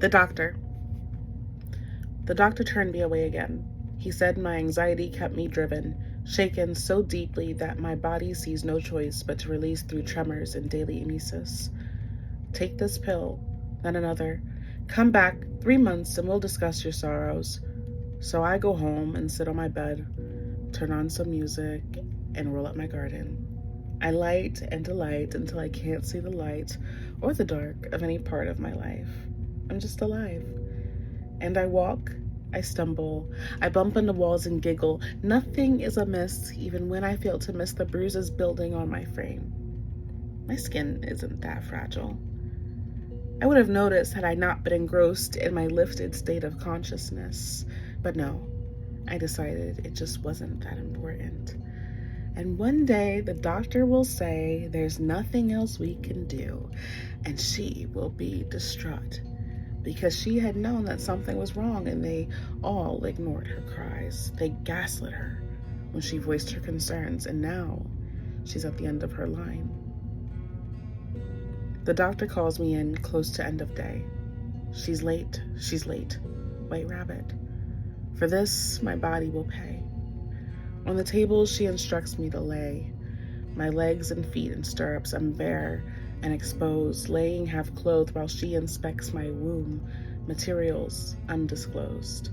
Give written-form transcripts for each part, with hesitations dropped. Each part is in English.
The doctor. The doctor turned me away again. He said my anxiety kept me driven, shaken so deeply that my body sees no choice but to release through tremors and daily emesis. Take this pill, then another. Come back 3 months and we'll discuss your sorrows. So I go home and sit on my bed, turn on some music, and roll up my garden. I light and delight until I can't see the light or the dark of any part of my life. I'm just alive. And I walk, I stumble, I bump into walls and giggle. Nothing is amiss, even when I fail to miss the bruises building on my frame. My skin isn't that fragile. I would have noticed had I not been engrossed in my lifted state of consciousness. But no, I decided it just wasn't that important. And one day the doctor will say there's nothing else we can do, and she will be distraught because she had known that something was wrong, and they all ignored her cries. They gaslit her when she voiced her concerns, and now she's at the end of her line. The doctor calls me in close to end of day. She's late. White rabbit. For this, my body will pay. On the table, she instructs me to lay. My legs and feet in stirrups, I'm bare and exposed, laying half clothed while she inspects my womb, materials undisclosed.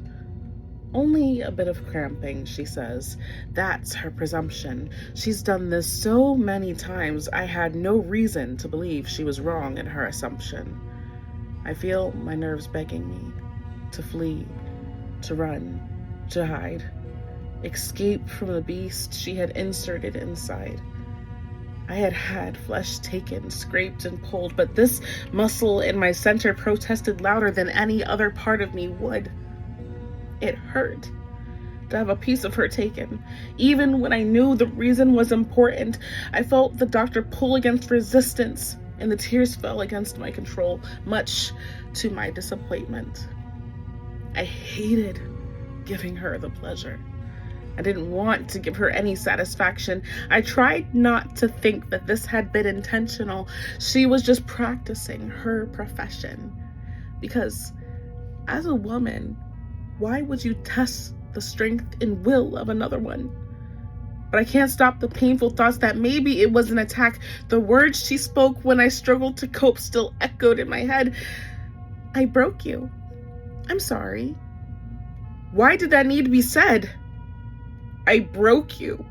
Only a bit of cramping, she says. That's her presumption. She's done this so many times, I had no reason to believe she was wrong in her assumption. I feel my nerves begging me to flee, to run, to hide, escape from the beast she had inserted inside. I had had flesh taken, scraped and pulled, but this muscle in my center protested louder than any other part of me would. It hurt to have a piece of her taken. Even when I knew the reason was important, I felt the doctor pull against resistance, and the tears fell against my control, much to my disappointment. I hated giving her the pleasure. I didn't want to give her any satisfaction. I tried not to think that this had been intentional. She was just practicing her profession. Because as a woman, why would you test the strength and will of another one? But I can't stop the painful thoughts that maybe it was an attack. The words she spoke when I struggled to cope still echoed in my head. I broke you. I'm sorry. Why did that need to be said? I broke you.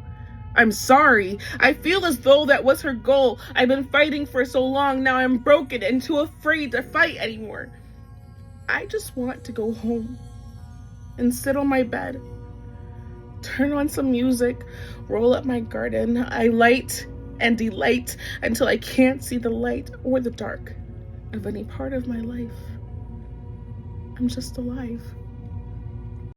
I'm sorry. I feel as though that was her goal. I've been fighting for so long. Now I'm broken and too afraid to fight anymore. I just want to go home and sit on my bed, turn on some music, roll up my garden. I light and delight until I can't see the light or the dark of any part of my life. I'm just alive.